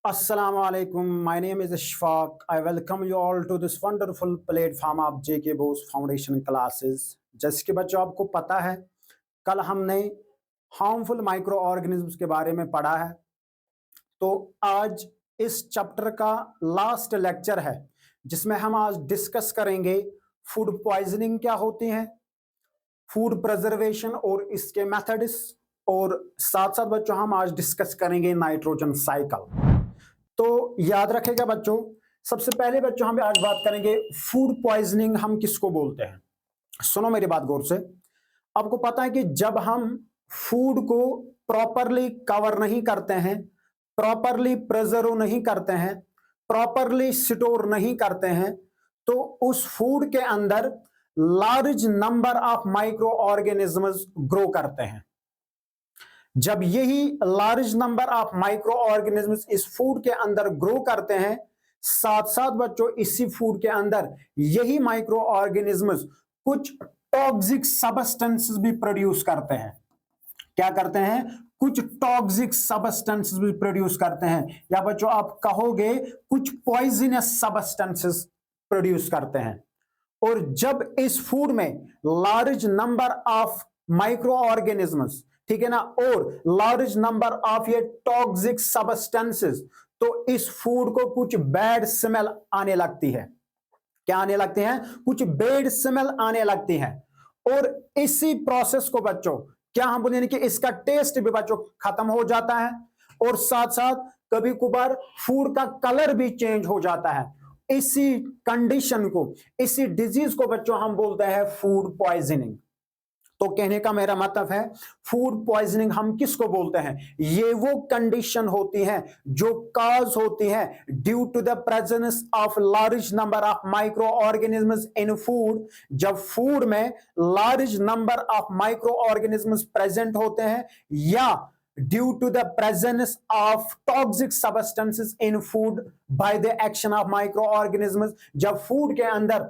Assalamualaikum. My name is Ishfaq. I welcome you all to this wonderful platform of JK Bose Foundation classes. जैसे कि बच्चों आपको पता है, कल हमने हार्मफुल माइक्रो ऑर्गेनिज्म्स के बारे में पढ़ा है। तो आज इस चैप्टर का लास्ट लेक्चर है, जिसमें हम आज डिस्कस करेंगे फूड पॉइजनिंग क्या होती है, फूड प्रिजर्वेशन और इसके मेथड्स, और साथ साथ बच्चों हम आज डिस्कस करेंगे नाइट्रोजन साइकिल। तो याद रखेगा बच्चों, सबसे पहले बच्चों हम आज बात करेंगे फूड पॉइजनिंग हम किसको बोलते हैं। सुनो मेरी बात गौर से। आपको पता है कि जब हम फूड को प्रॉपरली कवर नहीं करते हैं, प्रॉपरली प्रिजर्व नहीं करते हैं, प्रॉपरली स्टोर नहीं करते हैं, तो उस फूड के अंदर large number of micro organisms grow करते हैं। जब यही large number of micro organisms इस फूड के अंदर ग्रो करते हैं, साथ साथ बच्चों इसी फूड के अंदर यही माइक्रो ऑर्गेनिजम्स कुछ टॉक्सिक सब्सटेंसेस भी प्रोड्यूस करते हैं। क्या करते हैं? कुछ टॉक्सिक सब्सटेंसेस भी प्रोड्यूस करते हैं, या बच्चों आप कहोगे कुछ पॉइजनस सब्सटेंसेस प्रोड्यूस करते हैं। और जब इस फूड में large number of micro organisms, ठीक है ना, और लार्ज नंबर ऑफ ये टॉक्सिक सब्सटेंसेस, तो इस फूड को कुछ बैड स्मेल आने लगती है। क्या आने लगती है? कुछ बैड स्मेल आने लगती है। और इसी प्रोसेस को बच्चों क्या हम बोलेंगे कि इसका टेस्ट भी बच्चों खत्म हो जाता है, और साथ साथ कभी कभार फूड का कलर भी चेंज हो जाता है। इसी कंडीशन को, इसी डिजीज को बच्चों हम बोलते हैं फूड पॉइजनिंग। तो कहने का मेरा मतलब है, फूड पॉइजनिंग हम किसको बोलते हैं? ये वो कंडीशन होती है जो काज होती है due to the presence of large number of micro organisms in food. जब फूड में large number of micro organisms present होते हैं, या due to the presence of toxic substances in food by the action of micro organisms. जब food के अंदर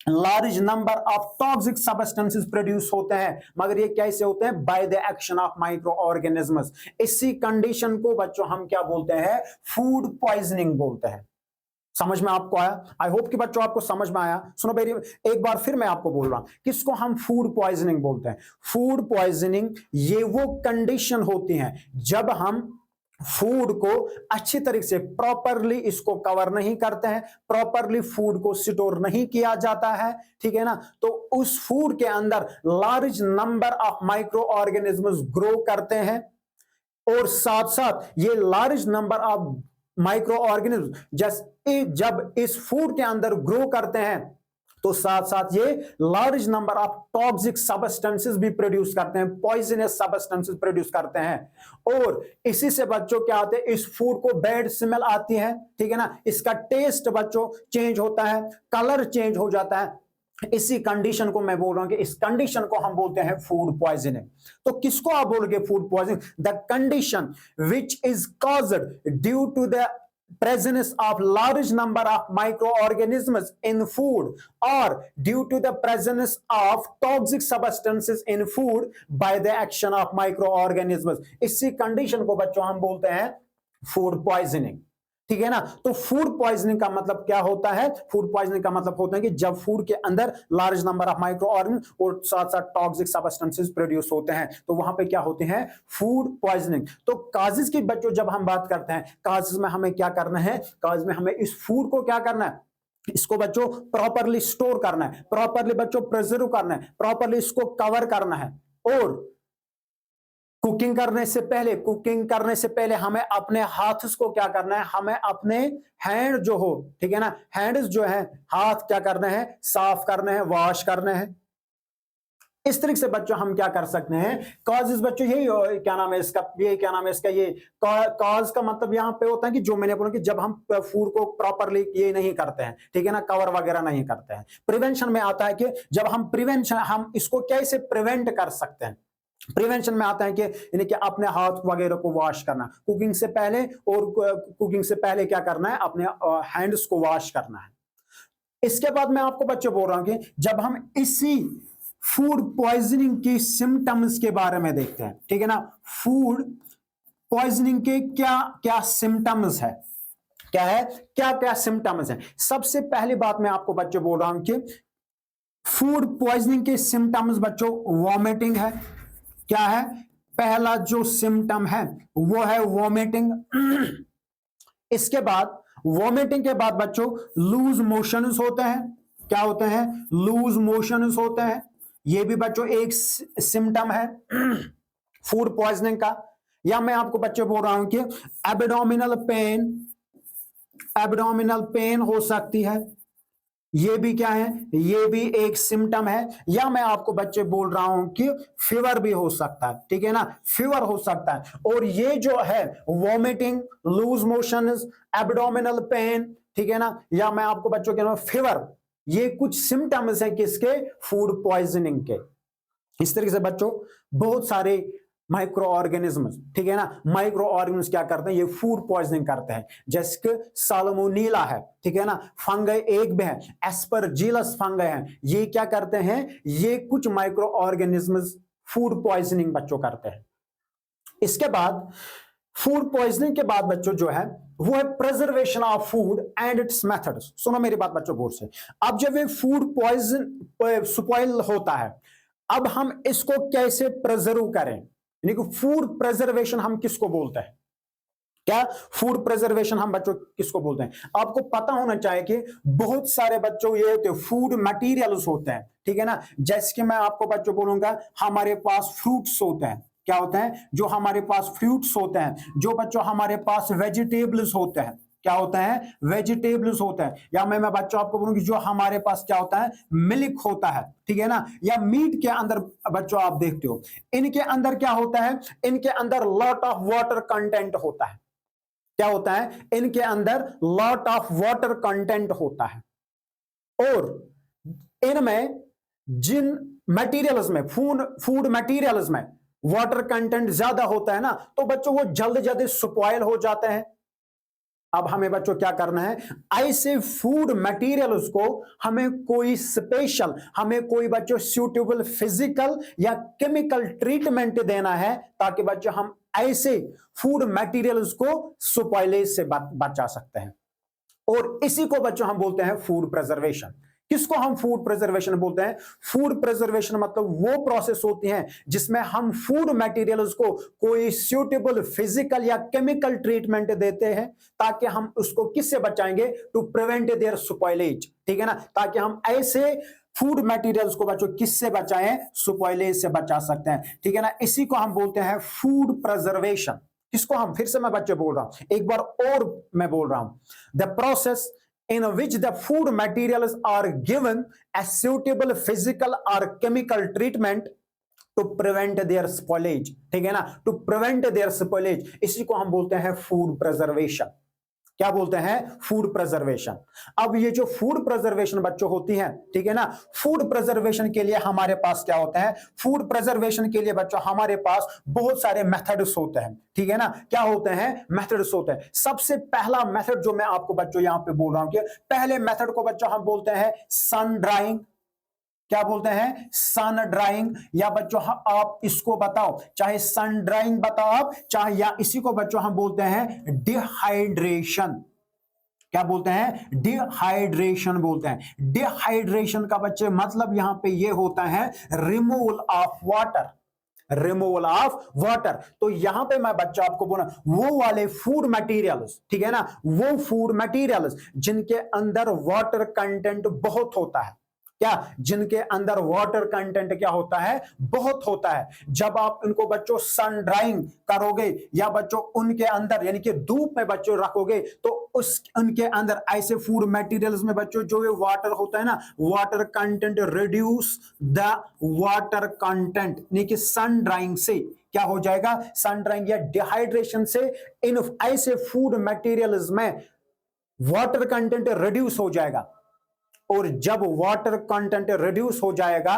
large number of toxic substances produce होते हैं, मगर ये कैसे होते हैं? By the action of micro organisms. इसी कंडीशन को बच्चों हम क्या बोलते हैं? फूड पॉइजनिंग बोलते हैं। समझ में आपको आया? आई होप कि बच्चों आपको समझ में आया। सुनो मेरी एक बार फिर मैं आपको बोल रहा हूं, किसको हम फूड पॉइजनिंग बोलते हैं। फूड पॉइजनिंग ये वो कंडीशन होती है जब हम फूड को अच्छी तरीके से प्रॉपरली इसको कवर नहीं करते हैं, प्रॉपरली फूड को स्टोर नहीं किया जाता है, ठीक है ना, तो उस फूड के अंदर large number of micro organisms grow करते हैं। और साथ साथ ये large number of micro organism जब इस फूड के अंदर ग्रो करते हैं, तो साथ साथ ये large number of toxic substances भी प्रोड्यूस करते हैं, पॉइजनस सब्सटेंसेस प्रोड्यूस करते हैं। और इसी से बच्चों क्या आते हैं? इस फूड को बैड स्मेल आती है, ठीक है ना, इसका टेस्ट बच्चों चेंज होता है, कलर चेंज हो जाता है। इसी कंडीशन को मैं बोल रहा हूं कि इस कंडीशन को हम बोलते हैं फूड पॉइजनिंग। तो किसको आप बोलोगे food poisoning? The condition which is caused due to the presence of large number of microorganisms in food, or due to the presence of toxic substances in food by the action of microorganisms। इसी condition को बच्चों हम बोलते हैं food poisoning, ठीक है ना। तो फूड पॉइजनिंग का मतलब क्या होता है? फूड पॉइजनिंग का मतलब होता है कि जब फूड के अंदर large number of micro organism और साथ साथ टॉक्सिक सब्सटेंसेस प्रोड्यूस होते हैं, तो वहां पे क्या होते हैं? Food poisoning. तो काजेस की बच्चों जब हम बात करते हैं, काजेस में हमें क्या करना है? काजेस में हमें इस फूड को क्या करना है? इसको बच्चों प्रॉपरली स्टोर करना है, प्रॉपरली बच्चों प्रिजर्व करना है, प्रॉपरली इसको कवर करना है। और कुकिंग करने से पहले हमें अपने हाथ को क्या करना है? हमें अपने हैंड जो हो, ठीक है ना, हैंड्स जो है, हाथ क्या करना है? साफ करना है, वॉश करना है। इस तरीके से बच्चों हम क्या कर सकते हैं? कॉजेज बच्चों यही क्या नाम है इसका, ये क्या नाम है इसका, ये कॉज का मतलब यहां पे होता है कि जो मैंने बोला कि जब हम फूड को प्रॉपरली ये नहीं करते हैं, ठीक है ना, कवर वगैरह नहीं करते हैं। प्रिवेंशन में आता है कि जब हम इसको कैसे प्रिवेंट कर सकते हैं। प्रिवेंशन में आता है कि यानी कि अपने हाथ वगैरह को वॉश करना कुकिंग से पहले, और कुकिंग से पहले क्या करना है? अपने हैंड्स को वॉश करना है। इसके बाद मैं आपको बच्चे बोल रहा हूं कि जब हम इसी फूड पॉइजनिंग की सिम्टम्स के बारे में देखते हैं, ठीक है ना, फूड पॉइजनिंग के क्या क्या सिम्टम्स है, क्या है, क्या क्या सिम्टम्स हैं। सबसे पहली बात मैं आपको बच्चों बोल रहा हूं कि फूड पॉइजनिंग के सिम्टम्स बच्चों वॉमिटिंग है। क्या है, पहला जो सिम्टम है वो है वॉमिटिंग। इसके बाद वॉमिटिंग के बाद बच्चों लूज मोशंस होते हैं। क्या होते हैं, लूज मोशंस होते हैं। ये भी बच्चों एक सिम्टम है फूड पॉइजनिंग का। या मैं आपको बच्चों बोल रहा हूं कि एब्डोमिनल पेन हो सकती है। ये भी क्या है, ये भी एक सिम्टम है। या मैं आपको बच्चे बोल रहा हूं कि फीवर भी हो सकता है, ठीक है ना, फीवर हो सकता है। और ये जो है vomiting, loose motions, abdominal pain, ठीक है ना, या मैं आपको बच्चों कह रहा हूं फीवर, ये कुछ सिम्टम्स हैं किसके, फूड पॉइजनिंग के। इस तरीके से बच्चों बहुत सारे माइक्रो ऑर्गेनिज्म, ठीक है ना, माइक्रो ऑर्गेनिज्म क्या करते हैं, ये फूड पॉइजनिंग करते हैं। जैसे कि साल्मोनेला है, ठीक है ना, फंगई एक भी है, एस्परजिलस फंगई है, ये क्या करते हैं, ये कुछ माइक्रो ऑर्गेनिज्म फूड पॉइजनिंग बच्चों करते हैं। इसके बाद फूड पॉइजनिंग के बाद बच्चों जो है वो है preservation of food and it's methods. सुनो मेरी बात बच्चों गौर से। अब जब ये फूड पॉइजन स्पॉइल होता है, अब हम इसको कैसे प्रिजर्व करें, यानी कि फूड प्रिजर्वेशन हम किसको बोलते हैं, क्या फूड प्रिजर्वेशन हम बच्चों किसको बोलते हैं। आपको पता होना चाहिए कि बहुत सारे बच्चों ये होते हैं फूड मटेरियल्स होते हैं, ठीक है ना। जैसे कि मैं आपको बच्चों बोलूंगा हमारे पास फ्रूट्स होते हैं। क्या होते हैं, जो हमारे पास फ्रूट्स होते हैं, जो बच्चों हमारे पास वेजिटेबल्स होते हैं, क्या होता है, वेजिटेबल्स होते हैं। या मैं बच्चों आपको बोलूंगी जो हमारे पास क्या होता है, मिल्क होता है, ठीक है ना। या मीट के अंदर बच्चों आप देखते हो इनके अंदर क्या होता है, इनके अंदर लॉट ऑफ वाटर कंटेंट होता है। क्या होता है, इनके अंदर लॉट ऑफ वाटर कंटेंट होता है। और इनमें जिन मटेरियल्स में, फूड मटेरियल्स में वाटर कंटेंट ज्यादा होता है ना, तो बच्चों वो जल्द जल्दी स्पॉइल हो जाते हैं। अब हमें बच्चों क्या करना है, ऐसे फूड मटेरियल्स को हमें कोई स्पेशल, हमें कोई बच्चों सूटेबल फिजिकल या केमिकल ट्रीटमेंट देना है, ताकि बच्चों हम ऐसे फूड मटेरियल्स को स्पॉइलेज से बचा सकते हैं। और इसी को बच्चों हम बोलते हैं फूड प्रिजर्वेशन। किसको हम फूड प्रिजर्वेशन बोलते हैं, फूड प्रिजर्वेशन मतलब वो प्रोसेस होती है जिसमें हम फूड मटेरियल्स को कोई सूटेबल फिजिकल या केमिकल ट्रीटमेंट देते हैं, ताकि हम उसको किससे बचाएंगे, टू प्रिवेंट देयर स्पॉइलेज, ठीक है ना, ताकि हम ऐसे फूड मटेरियल्स को बच्चों किससे बचाएं, स्पॉइलेज से बचा सकते हैं, ठीक है ना। इसी को हम बोलते हैं फूड प्रिजर्वेशन। किसको हम, फिर से मैं बच्चे बोल रहा हूं, एक बार और मैं बोल रहा हूं, the process in which the food materials are given a suitable physical or chemical treatment to prevent their spoilage, ठीक है ना, to prevent their spoilage, इसी को हम बोलते हैं फूड प्रिजर्वेशन। क्या बोलते हैं, फूड प्रिजर्वेशन। अब ये जो फूड प्रिजर्वेशन बच्चों होती है, ठीक है ना, फूड प्रिजर्वेशन के लिए हमारे पास क्या होता है, फूड प्रिजर्वेशन के लिए बच्चों हमारे पास बहुत सारे मेथड्स होते हैं, ठीक है ना। क्या होते हैं, मेथड्स होते हैं। सबसे पहला मेथड जो मैं आपको बच्चों यहां पे बोल रहा हूं कि पहले मेथड को बच्चों हम बोलते हैं सन ड्राइंग। क्या बोलते हैं, सन ड्राइंग। या बच्चों आप इसको बताओ, चाहे सन ड्राइंग बताओ आप, चाहे, या इसी को बच्चों हम बोलते हैं डिहाइड्रेशन। क्या बोलते हैं, डिहाइड्रेशन बोलते हैं। डिहाइड्रेशन का बच्चे मतलब यहां पे ये होता है removal of water, removal of water. तो यहां पे मैं बच्चा आपको बोला वो वाले फूड मटेरियल्स, ठीक है ना, वो फूड मटेरियल्स जिनके अंदर वाटर कंटेंट बहुत होता है, क्या, जिनके अंदर वाटर कंटेंट क्या होता है, बहुत होता है। जब आप इनको बच्चों सन ड्राइंग करोगे या बच्चों उनके अंदर यानी कि धूप में बच्चों रखोगे, तो उस उनके अंदर ऐसे फूड मटेरियल्स में बच्चों जो ये वाटर होता है ना, water content reduce the water content, यानी कि सन ड्राइंग से क्या हो जाएगा, सन ड्राइंग या डिहाइड्रेशन से इन ऐसे फूड मटेरियल्स में वाटर कंटेंट रिड्यूस हो जाएगा। और जब वाटर कंटेंट रिड्यूस हो जाएगा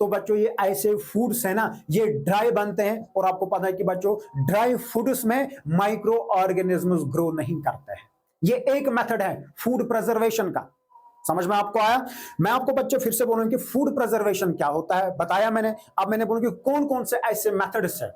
तो बच्चों ये ऐसे फूड्स है ना, ये ड्राई बनते हैं। और आपको पता है कि बच्चों ड्राई फूड्स में माइक्रो ऑर्गेनिजम्स ग्रो नहीं करते हैं। ये एक मेथड है फूड प्रिजर्वेशन का। समझ में आपको आया। मैं आपको बच्चे फिर से बोलूंगा कि फूड प्रिजर्वेशन क्या होता है, बताया मैंने। अब मैंने बोलूंगा कौन कौन से ऐसे मेथड्स है।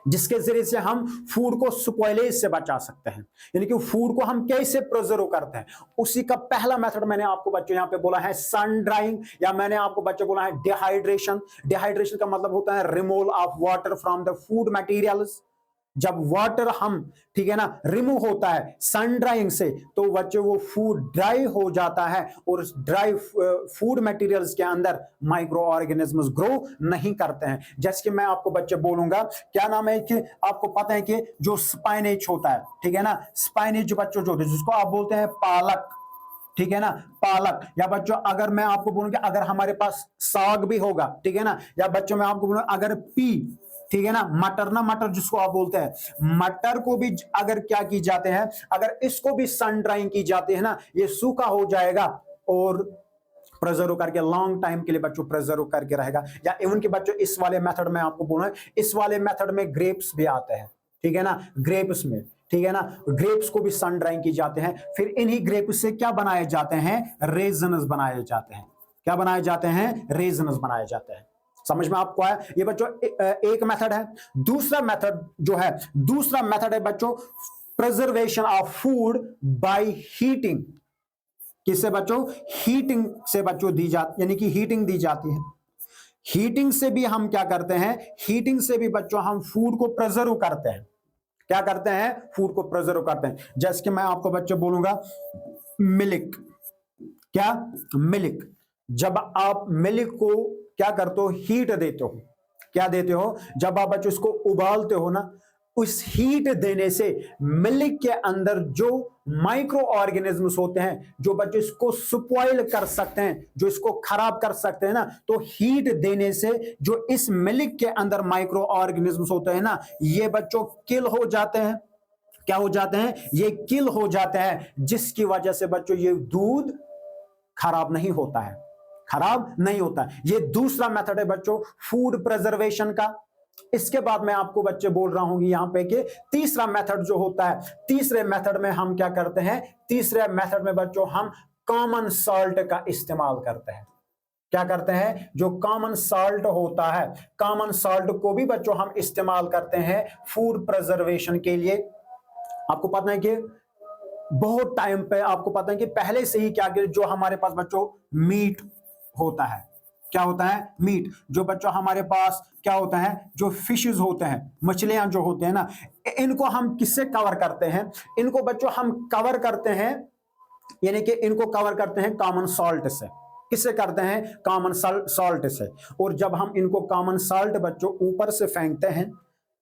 जिसके जरिए से हम फूड को स्पॉइलेज से बचा सकते हैं। यानी कि फूड को हम कैसे प्रिजर्व करते हैं, उसी का पहला मेथड मैंने आपको बच्चों यहां पे बोला है सन ड्राइंग, या मैंने आपको बच्चों बोला है डिहाइड्रेशन। डिहाइड्रेशन का मतलब होता है removal of water from the food materials. जब वाटर हम, ठीक है ना, रिमूव होता है सन ड्राइंग से, तो बच्चे वो फूड ड्राई हो जाता है और ड्राई फूड मटेरियल्स के अंदर माइक्रो ऑर्गेनिजम्स ग्रो नहीं करते हैं। जैसे कि मैं आपको बच्चे बोलूंगा, क्या नाम है कि आपको पता है कि जो स्पाइनेच होता है, ठीक है ना, स्पाइनेच बच्चों जो होते हैं जिसको आप बोलते हैं पालक, ठीक है ना, पालक। या बच्चों अगर मैं आपको बोलूंगा अगर हमारे पास साग भी होगा, ठीक है ना, या बच्चों मैं आपको बोलूंगा अगर ठीक है ना, मटर, ना मटर जिसको आप बोलते हैं, मटर को भी अगर क्या की जाते हैं, अगर इसको भी सन ड्राइंग की जाती है ना, ये सूखा हो जाएगा और प्रिजर्व करके लॉन्ग टाइम के लिए बच्चों प्रिजर्व करके रहेगा। या इवन के बच्चों इस वाले मेथड में आपको बोलना है, इस वाले मेथड में ग्रेप्स भी आते हैं, ठीक है ना, ग्रेप्स में, ठीक है ना, ग्रेप्स को भी सन ड्राइंग की जाते हैं। फिर इन्हीं ग्रेप्स से क्या बनाए जाते हैं, रेजन्स बनाए जाते हैं। क्या बनाए जाते हैं, रेजन्स बनाए जाते हैं। समझ में आपको आया? ये बच्चों एक मेथड है। दूसरा मेथड जो है, दूसरा मेथड है बच्चों preservation of food by heating. किससे बच्चों, हीटिंग से बच्चों दी जाती, यानी कि हीटिंग दी जाती है। हीटिंग से भी हम क्या करते हैं, हीटिंग से भी बच्चों हम फूड को प्रिजर्व करते हैं। क्या करते हैं, फूड को प्रिजर्व करते हैं। जैसे कि मैं आपको बच्चों बोलूंगा मिल्क, क्या, मिल्क। जब आप मिल्क को क्या करते हो, हीट देते हो, क्या देते हो, जब आप बच्चों इसको उबालते हो ना, उस हीट देने से मिल्क के अंदर जो माइक्रो ऑर्गेनिजम्स होते हैं, जो बच्चे इसको स्पॉइल कर सकते हैं, जो इसको खराब कर सकते हैं ना, तो हीट देने से जो इस मिल्क के अंदर माइक्रो ऑर्गेनिजम्स होते हैं ना, ये बच्चों किल हो जाते हैं। क्या हो जाते हैं, ये किल हो जाते हैं, जिसकी वजह से बच्चों ये दूध खराब नहीं होता है, खराब नहीं होता है। ये दूसरा मेथड है बच्चों फूड प्रिजर्वेशन का। इसके बाद मैं आपको बच्चे बोल रहा हूं यहां पे कि तीसरा मेथड जो होता है, तीसरे मेथड में हम क्या करते हैं, तीसरे मेथड में बच्चों हम कॉमन सॉल्ट का इस्तेमाल करते हैं। क्या करते हैं, जो कॉमन सॉल्ट होता है, कॉमन सॉल्ट को भी बच्चों हम इस्तेमाल करते हैं फूड प्रिजर्वेशन के लिए। आपको पता है कि बहुत टाइम पे आपको पता है कि पहले से ही क्या, जो हमारे पास बच्चों मीट होता है, क्या होता है, मीट। जो बच्चों हमारे पास क्या होता है, जो फिशेस होते हैं, मछलियां जो होते हैं ना, इनको हम किससे कवर करते हैं, इनको बच्चों हम कवर करते हैं, यानी कि इनको कवर करते हैं कॉमन सॉल्ट से। किससे करते हैं, कॉमन सॉल्ट से। और जब हम इनको कॉमन सॉल्ट बच्चों ऊपर से फेंकते हैं,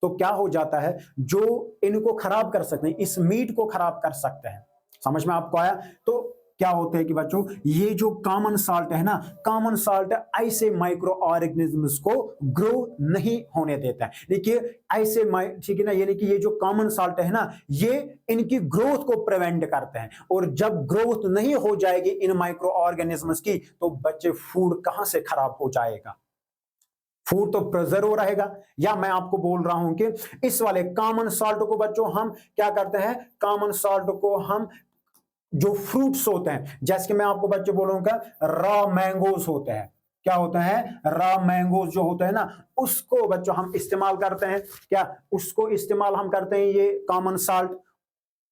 तो क्या हो जाता है, जो इनको खराब कर सकते हैं, इस मीट को खराब कर सकते हैं। समझ में आपको आया? तो क्या होता है कि बच्चों ये जो कॉमन सॉल्ट है ना, कॉमन सॉल्ट ऐसे माइक्रो ऑर्गेनिजम्स को ग्रो नहीं होने देता है। देखिए ऐसे, ठीक है ना, यानी कि ये जो कॉमन सॉल्ट है ना, ये इनकी ग्रोथ को प्रिवेंट करते हैं। और जब ग्रोथ नहीं हो जाएगी इन माइक्रो ऑर्गेनिजम्स की, तो बच्चे फूड कहां से खराब हो जाएगा, फूड तो प्रिजर्व रहेगा। या मैं आपको बोल रहा हूं कि इस वाले कॉमन सॉल्ट को बच्चों हम क्या करते हैं, कॉमन सॉल्ट को हम जो फ्रूट्स होते हैं, जैसे कि मैं आपको बच्चों बोलूंगा रॉ मैंगोज होते हैं, क्या होते हैं, रॉ मैंगोज जो होते हैं ना, उसको बच्चों हम इस्तेमाल करते हैं। क्या, उसको इस्तेमाल हम करते हैं, ये common salt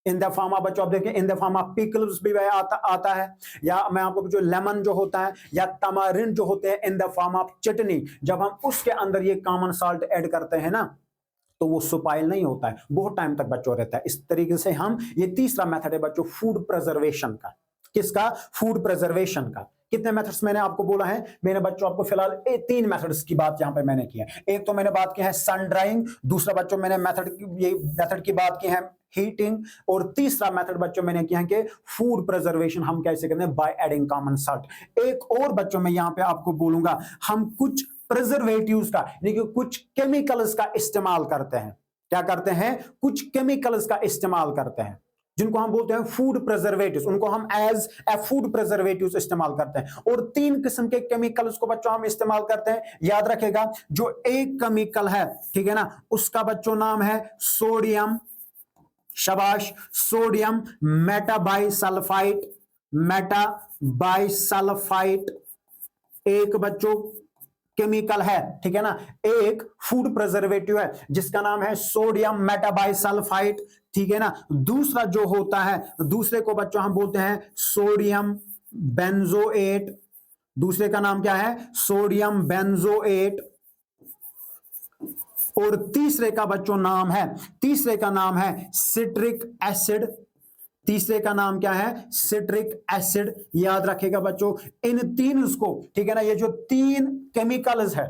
in the form of, बच्चों आप देखें in the form of pickles भी आता है। या मैं आपको जो लेमन जो होता है, या तमारिन जो होते हैं इन द फॉर्म ऑफ चटनी, जब हम उसके अंदर ये कॉमन सॉल्ट ऐड करते हैं ना, तो वो सुपाइल नहीं होता है, बहुत टाइम तक बच्चों रहता है। इस तरीके से हम, ये तीसरा मेथड है बच्चों फूड प्रिजर्वेशन का। किसका, फूड प्रिजर्वेशन का। कितने मेथड्स मैंने आपको बोला है, मैंने बच्चों आपको फिलहाल 3 मेथड्स की बात यहां पे मैंने की है। एक तो मैंने बात की है सन ड्राइंग, दूसरा बच्चों मैंने ये मेथड की बात की है हीटिंग, और तीसरा मेथड बच्चों मैंने किया है कि फूड प्रिजर्वेशन हम कैसे करते हैं, बाय एडिंग कॉमन सॉल्ट। एक और बच्चों मैं यहां पे आपको बोलूंगा, हम कुछ प्रिजर्वेटिव्स का, यानी कि कुछ केमिकल्स का इस्तेमाल करते हैं। क्या करते हैं, कुछ केमिकल्स का इस्तेमाल करते हैं, जिनको हम बोलते हैं फूड प्रिजर्वेटिव्स, उनको हम एज ए फूड प्रिजर्वेटिव्स इस्तेमाल करते हैं। और 3 किस्म के केमिकल्स को बच्चों हम इस्तेमाल करते हैं। याद रखेगा, जो एक केमिकल है, ठीक है ना, उसका बच्चों नाम है सोडियम, शाबाश, सोडियम मेटाबाइसल्फाइड, मेटाबाइसल्फाइड। एक बच्चों केमिकल है, ठीक है ना, एक फूड प्रिजर्वेटिव है जिसका नाम है सोडियम मेटाबाइसल्फाइड, ठीक है ना। दूसरा जो होता है, दूसरे को बच्चों हम बोलते हैं सोडियम बेंजोएट, दूसरे का नाम क्या है, सोडियम बेंजोएट। और तीसरे का बच्चों नाम है, तीसरे का नाम है सिट्रिक एसिड, तीसरे का नाम क्या है, सिट्रिक एसिड। याद रखेगा बच्चों इन तीन उसको, ठीक है ना, ये जो तीन केमिकल्स है,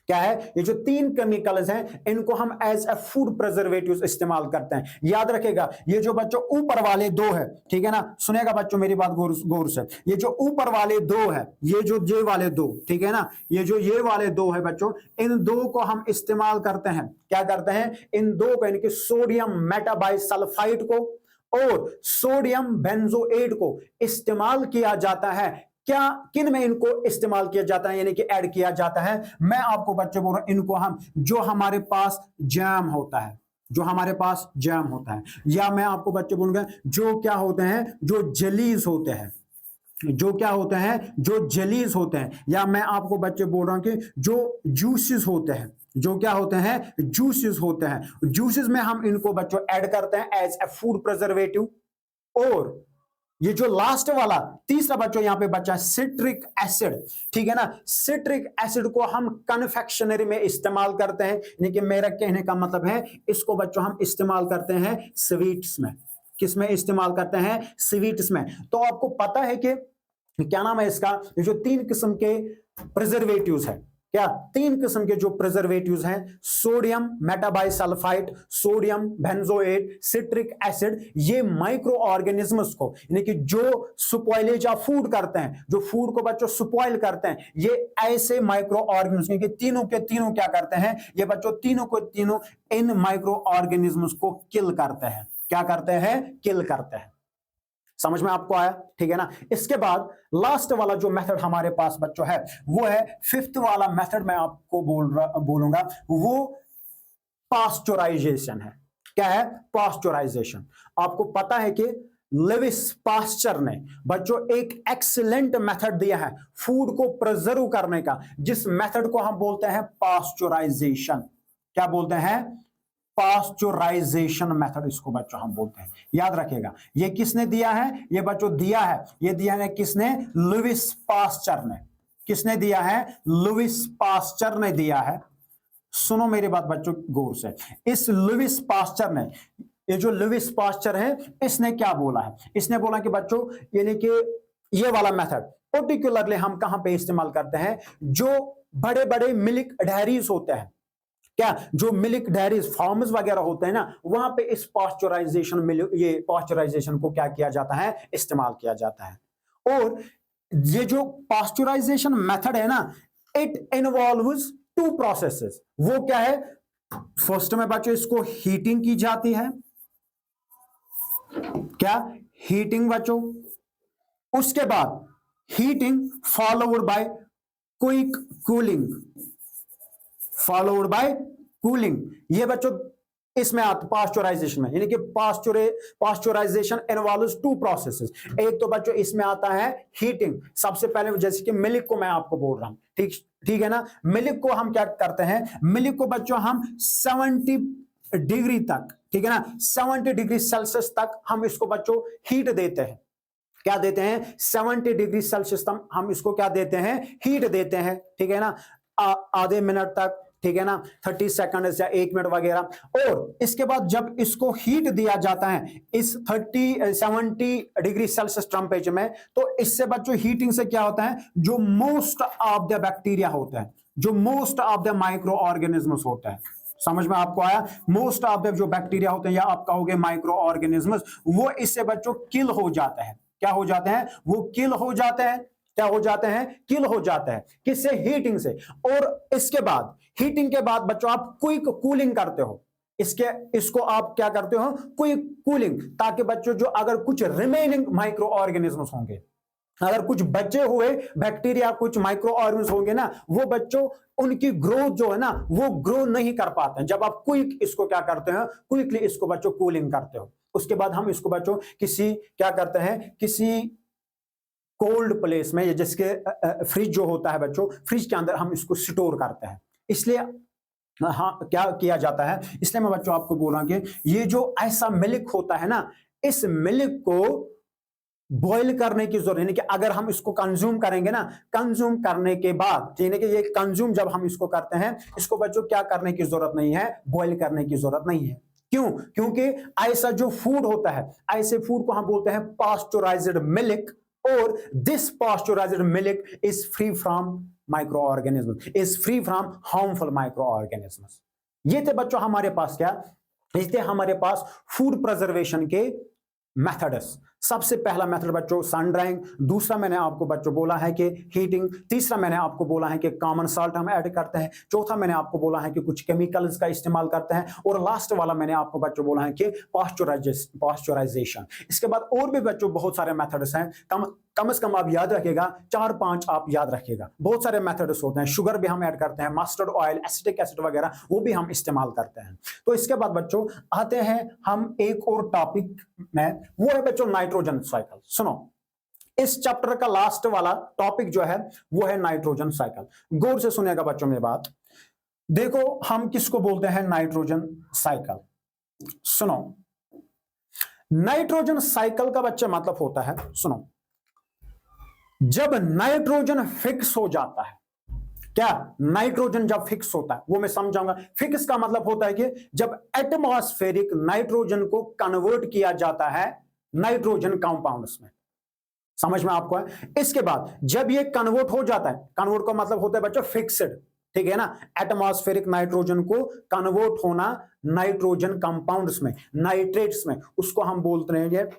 क्या है, ये जो तीन केमिकल्स हैं इनको हम एज ए फूड प्रिजर्वेटिव्स इस्तेमाल करते हैं। याद रखेगा ये जो बच्चों ऊपर वाले दो है, ठीक है ना, सुनेगा बच्चों मेरी बात गौर से, ये जो ऊपर वाले दो है, ये वाले दो, ठीक है ना, ये वाले दो है बच्चों, इन दो को हम इस्तेमाल करते हैं, क्या करते हैं, इन दो को, यानी कि सोडियम मेटाबाइसल्फाइड को और सोडियम बेंजोएट को इस्तेमाल किया जाता है। क्या, किन में इनको इस्तेमाल किया जाता है, यानी कि ऐड किया जाता है, मैं आपको बच्चों बोल रहा हूं, इनको हम, जो हमारे पास जैम होता है, जो हमारे पास जैम होता है, या मैं आपको बच्चों बोलूंगा जो क्या होते हैं, जो जेलीज होते हैं, जो क्या होते हैं, जो जेलीज होते हैं, या मैं आपको बच्चे बोल रहा हूं कि जो जूसेस होते हैं, जो क्या होते हैं, जूसेस होते हैं, जूसेस में हम इनको बच्चों ऐड करते हैं एज ए फूड प्रिजर्वेटिव। और ये जो लास्ट वाला तीसरा बच्चों यहां पे बच्चा सिट्रिक एसिड, ठीक है ना, सिट्रिक एसिड को हम कन्फेक्शनरी में इस्तेमाल करते हैं, यानी कि मेरा कहने का मतलब है इसको बच्चों हम इस्तेमाल करते हैं स्वीट्स में। किस में इस्तेमाल करते हैं, स्वीट्स में। तो आपको पता है कि क्या नाम है इसका, ये जो तीन किस्म के प्रिजर्वेटिव्स है, क्या तीन किस्म के जो प्रिजर्वेटिव्स हैं, sodium metabisulphite, sodium benzoate, citric acid, ये माइक्रो ऑर्गेनिजम्स को, यानी कि जो स्पॉइलेज ऑफ फूड करते हैं, जो फूड को बच्चों स्पॉइल करते हैं, ये ऐसे माइक्रो ऑर्गेनिज्म के तीनों के तीनों क्या करते हैं, ये बच्चों तीनों को तीनों इन माइक्रो ऑर्गेनिजम्स को किल करते हैं। क्या करते हैं, किल करते हैं। समझ में आपको आया, ठीक है ना। इसके बाद लास्ट वाला जो मेथड हमारे पास बच्चों है वो है, फिफ्थ वाला मेथड मैं आपको बोलूंगा, वो पास्चुराइजेशन है। क्या है, पास्चुराइजेशन। आपको पता है कि लेविस पास्चर ने बच्चों एक एक्सीलेंट मेथड दिया है फूड को प्रिजर्व करने का, जिस मेथड को हम बोलते हैं पास्चुराइजेशन। क्या बोलते हैं, पास्चुराइजेशन मेथड, इसको बच्चों हम बोलते हैं। याद रखिएगा ये किसने दिया है, ये बच्चों दिया है, ये दिया है किसने, लुइस पास्चर ने। किसने दिया है, लुइस पास्चर ने दिया है। सुनो मेरी बात बच्चों गौर से, इस लुइस पास्चर ने, ये जो लुइस पास्चर है, इसने क्या बोला है, इसने बोला कि बच्चों यानी कि ये वाला मेथड पर्टिकुलरली हम कहां पे इस्तेमाल करते हैं, जो बड़े बड़े मिल्क डेयरीज होते हैं, क्या, जो मिल्क डेयरीज फार्म्स वगैरह होते हैं ना, वहां पे इस पास्चुराइजेशन, ये पास्चुराइजेशन को क्या किया जाता है, इस्तेमाल किया जाता है। और ये जो पास्चुराइजेशन मेथड है ना, इट इन्वॉल्व्स टू प्रोसेसेस। वो क्या है, फर्स्ट में बच्चों इसको हीटिंग की जाती है, क्या, हीटिंग बच्चों, उसके बाद heating followed by quick cooling, followed by cooling. ये बच्चों इसमें आता पास्चुराइजेशन में, यानी कि पास्चुराइजेशन इन्वॉल्व्स टू प्रोसेसेस। एक तो बच्चों इसमें आता है हीटिंग, सबसे पहले जैसे कि मिल्क को मैं आपको बोल रहा हूं, ठीक है ना, मिल्क को हम क्या करते हैं, मिल्क को बच्चों हम 70 डिग्री तक, ठीक है ना, 70 डिग्री सेल्सियस तक हम इसको बच्चों हीट देते हैं। क्या देते हैं, 70 डिग्री सेल्सियस तक हम इसको क्या देते हैं, हीट देते हैं, ठीक है ना, आधे मिनट तक, ठीक है ना, 30 सेकंड या 1 मिनट वगैरह। और इसके बाद जब इसको हीट दिया जाता है इस 70 डिग्री सेल्सियस टेम्परेचर में, तो इससे बच्चों हीटिंग से क्या होता है, जो मोस्ट ऑफ द बैक्टीरिया होता है, जो most of the micro organisms होता है, समझ में आपको आया, मोस्ट ऑफ द जो बैक्टीरिया होते हैं या आप कहोगे माइक्रो ऑर्गेनिजम्स, वो इससे बच्चों किल हो जाते हैं। क्या हो जाते हैं, वो किल हो जाते हैं। क्या हो जाते हैं, किल हो जाते हैं, किससे, हीटिंग से। और इसके बाद, हीटिंग के बाद बच्चों आप क्विक कूलिंग करते हो, इसको आप क्या करते हो, क्विक कूलिंग, ताकि बच्चों जो अगर कुछ रिमेनिंग माइक्रो ऑर्गेनिजम्स होंगे, अगर कुछ बचे हुए बैक्टीरिया, कुछ माइक्रो ऑर्गेनिज्म होंगे ना, वो बच्चों उनकी ग्रोथ जो है ना, वो ग्रो नहीं कर पाते हैं। जब आप क्विक इसको क्या करते हैं, क्विकली इसको बच्चों कूलिंग करते हो, उसके बाद हम इसको बच्चों किसी क्या करते हैं, किसी कोल्ड प्लेस में, जिसके फ्रिज जो होता है बच्चों, फ्रिज के अंदर हम इसको स्टोर करते हैं। इसलिए हाँ, क्या किया जाता है, इसलिए मैं बच्चों आपको बोल रहा हूं कि ये जो ऐसा मिल्क होता है ना, इस मिल्क को बॉईल करने की जरूरत, यानी कि अगर हम इसको कंज्यूम करेंगे ना, कंज्यूम करने के बाद, यानी कि ये कंज्यूम जब हम इसको करते हैं, इसको बच्चों क्या करने की जरूरत नहीं है, बॉईल करने की जरूरत नहीं है। क्यों? क्योंकि ऐसा जो फूड होता है, ऐसे फूड को हम बोलते हैं पास्चराइज्ड मिल्क, और this pasteurised milk is free from microorganism, is free from harmful microorganism. ये थे बच्चों हमारे पास क्या, ये थे हमारे पास फूड प्रिजर्वेशन के मेथड्स। सबसे पहला मेथड बच्चों सन ड्राइंग, दूसरा मैंने आपको बच्चों बोला है कि हीटिंग, तीसरा मैंने आपको बोला है कि कॉमन साल्ट हम ऐड करते हैं, चौथा मैंने आपको बोला है कि कुछ केमिकल्स का इस्तेमाल करते हैं, और लास्ट वाला मैंने आपको बच्चों बोला है कि पास्चराइजेशन। इसके बाद और भी बच्चों बहुत सारे मेथड्स हैं, कम से कम आप याद रखिएगा, 4-5 आप याद रखिएगा। बहुत सारे मेथड्स होते हैं, शुगर भी हम ऐड करते हैं, मस्टर्ड ऑयल, एसिटिक एसिड वगैरह, वो भी हम इस्तेमाल करते हैं। तो इसके बाद बच्चों आते हैं हम एक और टॉपिक में, वो है बच्चों नाइट्रोजन साइकिल। सुनो, इस चैप्टर का लास्ट वाला टॉपिक जो है वो है नाइट्रोजन साइकिल। गौर से सुनिएगा बच्चों मेरी बात। देखो हम किसको बोलते हैं नाइट्रोजन साइकिल। सुनो, नाइट्रोजन साइकिल का बच्चा मतलब होता है, सुनो, जब नाइट्रोजन फिक्स हो जाता है, क्या नाइट्रोजन जब फिक्स होता है, वो मैं समझाऊंगा। फिक्स का मतलब होता है कि जब एटमॉस्फेरिक नाइट्रोजन को कन्वर्ट किया जाता है नाइट्रोजन कंपाउंड्स में, समझ में आपको है। इसके बाद जब ये कन्वर्ट हो जाता है, कन्वर्ट का मतलब होता है बच्चों फिक्स्ड, ठीक है ना, एटमॉस्फेरिक नाइट्रोजन को कन्वर्ट होना नाइट्रोजन कंपाउंड्स में, नाइट्रेट्स में, उसको हम बोलते हैं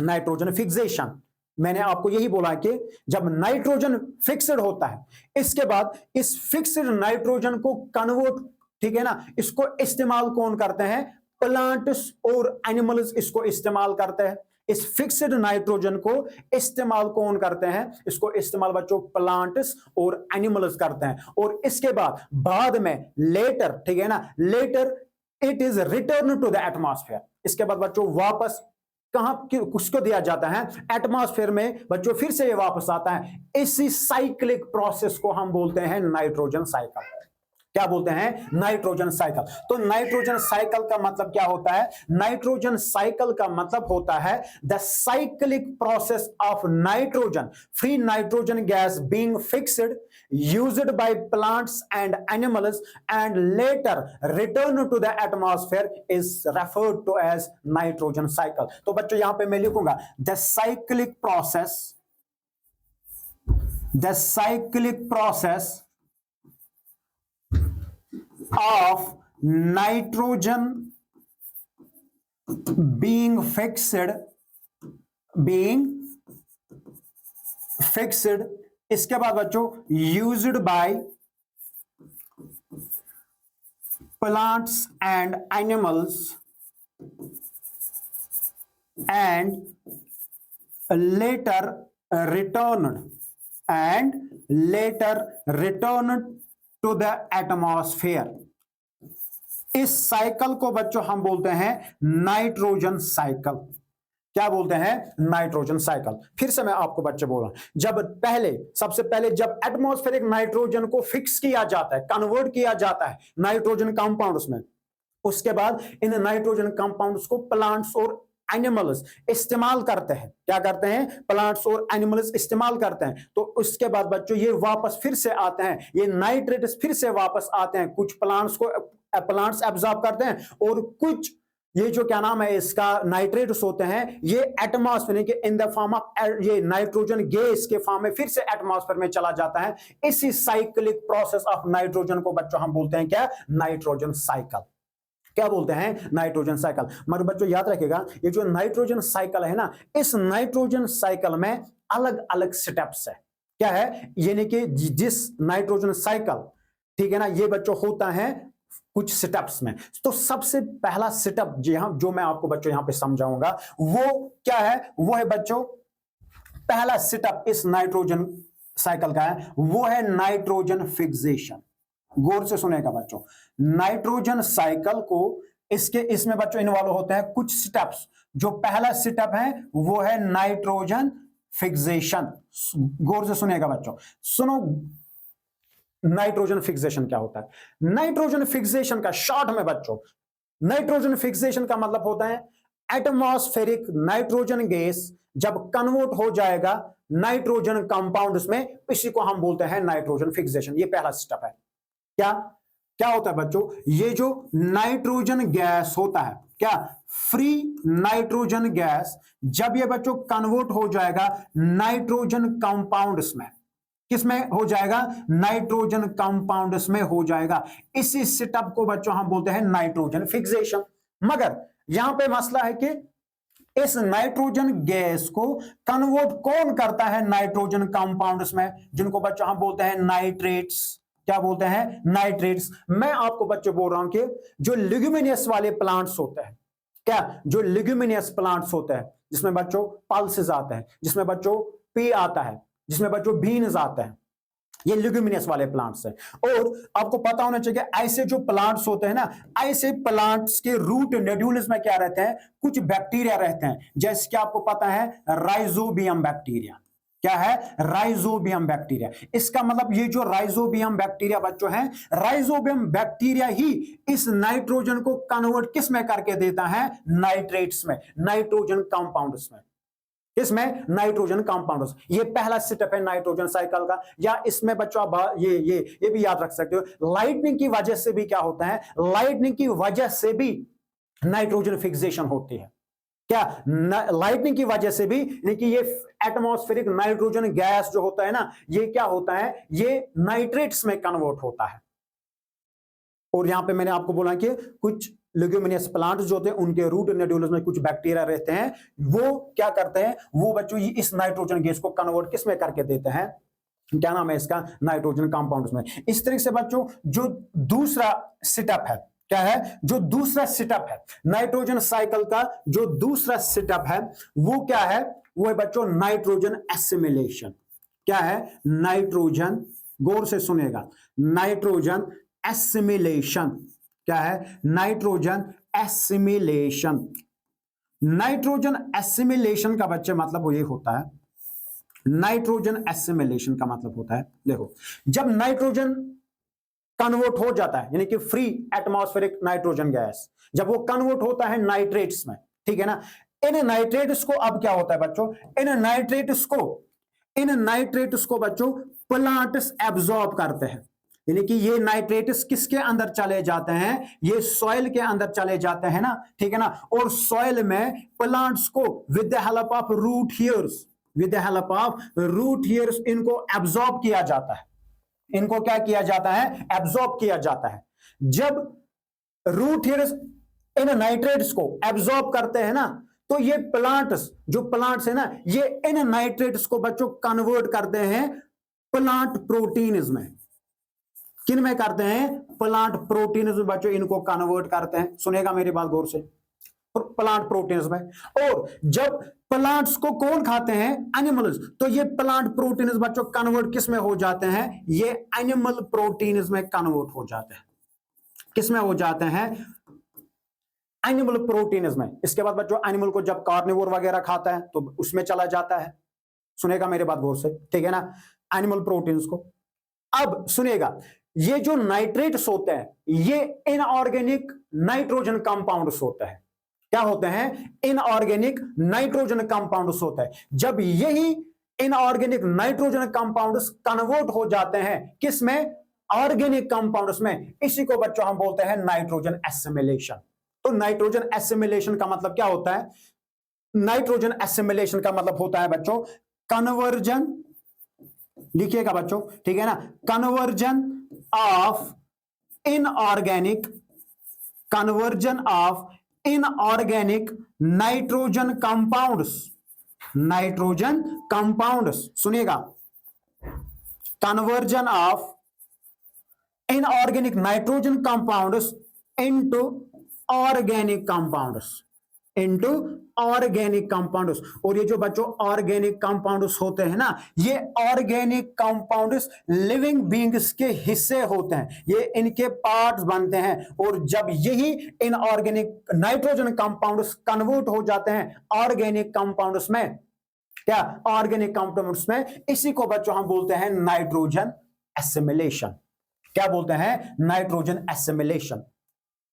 नाइट्रोजन फिक्सेशन। मैंने आपको यही बोला कि जब नाइट्रोजन फिक्स्ड होता है, इसके बाद इस फिक्स्ड नाइट्रोजन को कन्वर्ट, ठीक है ना, इसको इस्तेमाल कौन करते हैं, प्लांट्स और एनिमल्स इसको इस्तेमाल करते हैं। इस फिक्स्ड नाइट्रोजन को इस्तेमाल कौन करते हैं, इसको इस्तेमाल बच्चों प्लांट्स और एनिमल्स करते हैं। और इसके बाद में लेटर, ठीक है ना, later it is return to the atmosphere. इसके बाद बच्चों वापस कहां किसको दिया जाता है, एटमॉस्फेयर में बच्चों फिर से ये वापस आता है। इसी साइक्लिक प्रोसेस को हम बोलते हैं नाइट्रोजन साइकिल। क्या बोलते हैं, नाइट्रोजन साइकिल। तो नाइट्रोजन साइकिल का मतलब क्या होता है, नाइट्रोजन साइकिल का मतलब होता है the cyclic process of nitrogen, free nitrogen gas being fixed, used by plants and animals and later return to the atmosphere is referred to as nitrogen cycle। तो बच्चों यहां पे मैं लिखूंगा the cyclic process of nitrogen being fixed, इसके बाद बच्चों used by plants and animals and later return to the atmosphere. इस साइकिल को बच्चों हम बोलते हैं नाइट्रोजन साइकिल। क्या बोलते हैं, नाइट्रोजन साइकिल। फिर से मैं आपको बच्चे बोल रहा हूं, सबसे पहले जब एटमॉस्फेरिक नाइट्रोजन को फिक्स किया जाता है, कन्वर्ट किया जाता है नाइट्रोजन कंपाउंड्स में, उसके बाद इन नाइट्रोजन कंपाउंड्स को प्लांट्स और एनिमल्स इस्तेमाल करते हैं। क्या करते हैं, प्लांट्स और एनिमल्स इस्तेमाल करते हैं। तो उसके बाद बच्चों ये वापस फिर से आते हैं, ये नाइट्रेट्स फिर से वापस आते हैं। कुछ प्लांट्स एब्जॉर्ब करते हैं और कुछ ये जो क्या नाम है इसका नाइट्रेट्स होते हैं, ये एटमॉस्फेयर के इन द फॉर्म ऑफ ये नाइट्रोजन गैस के फॉर्म में फिर से एटमॉस्फेयर में चला जाता है। इसी साइक्लिक प्रोसेस ऑफ नाइट्रोजन को बच्चों हम बोलते हैं क्या, नाइट्रोजन साइकिल। क्या बोलते हैं, नाइट्रोजन साइकिल। मगर बच्चों याद रखिएगा, ये जो नाइट्रोजन साइकिल है ना, इस नाइट्रोजन साइकिल में अलग अलग स्टेप्स है। क्या है, यानी कि जिस नाइट्रोजन साइकिल, ठीक है ना, ये बच्चों होता है कुछ सेटअप्स में। तो सबसे पहला सेटअप जो मैं आपको बच्चों यहां पे समझाऊंगा वो क्या है, वो है बच्चों पहला सेटअप इस नाइट्रोजन साइकिल का है, वो है नाइट्रोजन फिक्सेशन। गौर से सुनेगा बच्चों, नाइट्रोजन साइकिल को इसमें बच्चों इन्वॉल्व होते हैं कुछ स्टेप्स। जो पहला स्टेप है वो है नाइट्रोजन फिक्सेशन, गौर से सुनिएगा बच्चों, सुनो। नाइट्रोजन फिक्सेशन क्या होता है? नाइट्रोजन फिक्सेशन का शॉर्ट में बच्चों, नाइट्रोजन फिक्सेशन का मतलब होता है एटमॉस्फेरिक नाइट्रोजन गैस जब कन्वर्ट हो जाएगा नाइट्रोजन कंपाउंड्स में, इसी को हम बोलते हैं नाइट्रोजन फिक्सेशन। ये पहला स्टेप है। क्या क्या होता है बच्चों? ये जो नाइट्रोजन गैस होता है, क्या फ्री नाइट्रोजन गैस, जब ये बच्चों कन्वर्ट हो जाएगा नाइट्रोजन कंपाउंड्स में, किसमें हो जाएगा? नाइट्रोजन कंपाउंड्स में हो जाएगा। इसी सेटअप को बच्चों हम बोलते हैं नाइट्रोजन फिक्सेशन। मगर यहां पे मसला है कि इस नाइट्रोजन गैस को कन्वर्ट कौन करता है नाइट्रोजन कंपाउंड्स में, जिनको बच्चों हम बोलते हैं नाइट्रेट्स। क्या बोलते हैं? नाइट्रेट्स। मैं आपको बच्चों बोल रहा हूं कि जो लिग्यूमिनियस वाले प्लांट्स होते हैं, क्या जो लिग्यूमिनियस प्लांट्स होते हैं, जिसमें बच्चों पल्सेस आते हैं, जिसमें बच्चों पी आता है, जिसमें बच्चों बीन्स आते हैं, ये लिग्यूमिनियस वाले प्लांट्स हैं। और आपको पता होना चाहिए ऐसे जो प्लांट्स होते हैं ना, ऐसे प्लांट्स के रूट नोड्यूल्स में क्या रहते हैं? कुछ बैक्टीरिया रहते हैं, जैसे कि आपको पता है राइजोबियम बैक्टीरिया। क्या है? Rhizobium bacteria. इसका मतलब ये जो राइजोबियम बैक्टीरिया बच्चों है, राइजोबियम बैक्टीरिया ही इस नाइट्रोजन को कन्वर्ट किस में करके देता है? नाइट्रेट्स में, नाइट्रोजन कंपाउंड्स में। इसमें नाइट्रोजन कंपाउंड्स। ये पहला स्टेप है नाइट्रोजन साइकिल का। या इसमें बच्चों आप ये भी याद रख सकते हो, लाइटनिंग की वजह से भी क्या होता है? लाइटनिंग की वजह से भी नाइट्रोजन फिक्सेशन होती है। क्या? लाइटनिंग की वजह से भी, यानी ये एटमॉस्फेरिक नाइट्रोजन गैस जो होता है ना, ये क्या होता है? ये नाइट्रेट्स में कन्वर्ट होता है। और यहां पे मैंने आपको बोला कि कुछ लिग्यूमिनियस प्लांट्स जो होते हैं उनके रूट नोड्यूल्स में कुछ बैक्टीरिया रहते हैं, वो क्या करते हैं? वो बच्चों इस नाइट्रोजन गैस को कन्वर्ट किस में करके देते हैं? क्या नाम है इसका? नाइट्रोजन कंपाउंड्स में। इस तरीके से बच्चों जो दूसरा सेटअप है, क्या है? जो दूसरा सेटअप है नाइट्रोजन साइकिल का, जो दूसरा सेटअप है वो क्या है? वो है बच्चों नाइट्रोजन एसिमिलेशन। क्या है? नाइट्रोजन, गौर से सुनेगा, नाइट्रोजन एसिमिलेशन। क्या है? Nitrogen assimilation. नाइट्रोजन एसिमिलेशन का बच्चे मतलब ये होता है, नाइट्रोजन एसिमिलेशन का मतलब होता है, देखो, जब नाइट्रोजन कन्वर्ट हो जाता है, यानी कि फ्री एटमॉस्फेरिक नाइट्रोजन गैस जब वो कन्वर्ट होता है नाइट्रेट्स में, ठीक है ना, इन नाइट्रेट्स को अब क्या होता है बच्चों? इन नाइट्रेट्स को बच्चों प्लांट्स एब्जॉर्ब करते हैं। यानी कि ये नाइट्रेट्स किसके अंदर चले जाते हैं? ये सॉइल के अंदर चले जाते हैं ना, ठीक है ना। और सॉइल में प्लांट्स को with the help of root hairs इनको एब्जॉर्ब किया जाता है। इनको क्या किया जाता है? एब्जॉर्ब किया जाता है। जब रूट हेयर्स इन नाइट्रेट्स को एब्जॉर्ब करते हैं ना, तो ये प्लांट्स है ना, ये इन नाइट्रेट्स को बच्चों कन्वर्ट करते हैं प्लांट प्रोटीन्स में। किन में करते हैं? प्लांट प्रोटीन्स में बच्चों इनको कन्वर्ट करते हैं। सुनेगा मेरी बात गौर से, प्लांट प्रोटीन्स में। और जब प्लांट्स को कौन खाते हैं? एनिमल्स। तो ये प्लांट प्रोटीन्स बच्चों कन्वर्ट किस में हो जाते हैं? ये एनिमल प्रोटीन्स में कन्वर्ट हो जाते हैं। किस में हो जाते हैं? एनिमल प्रोटीन्स में। इसके बाद बच्चों एनिमल को जब कार्निवोर वगैरह खाता है तो उसमें चला जाता है। सुनेगा मेरी बात गौर से, ठीक है ना, एनिमल प्रोटीन्स को। अब सुनेगा, ये जो नाइट्रेट्स होते हैं ये इनऑर्गेनिक नाइट्रोजन कंपाउंड्स होते हैं। क्या होते हैं? इनऑर्गेनिक नाइट्रोजन कंपाउंड्स होते हैं। जब यही इनऑर्गेनिक नाइट्रोजन कंपाउंड्स कन्वर्ट हो जाते हैं किस में? ऑर्गेनिक कंपाउंड्स में। इसी को बच्चों हम बोलते हैं नाइट्रोजन एसिमिलेशन। तो नाइट्रोजन एसिमिलेशन का मतलब क्या होता है? नाइट्रोजन एसिमिलेशन का मतलब होता है बच्चों कन्वर्जन, लिखिएगा बच्चों, ठीक है ना, conversion of inorganic nitrogen compounds, सुनिएगा, conversion of inorganic nitrogen compounds into organic compounds. और ये जो बच्चों ऑर्गेनिक कंपाउंड्स होते हैं ना, ये ऑर्गेनिक कंपाउंड्स लिविंग बींग्स के हिस्से होते हैं, ये इनके पार्ट्स बनते हैं। और जब यही इनऑर्गेनिक नाइट्रोजन कंपाउंड्स कन्वर्ट हो जाते हैं ऑर्गेनिक कंपाउंड्स में, क्या ऑर्गेनिक कंपाउंड्स में, इसी को बच्चों हम बोलते हैं नाइट्रोजन एसिमिलेशन। क्या बोलते हैं? Nitrogen assimilation.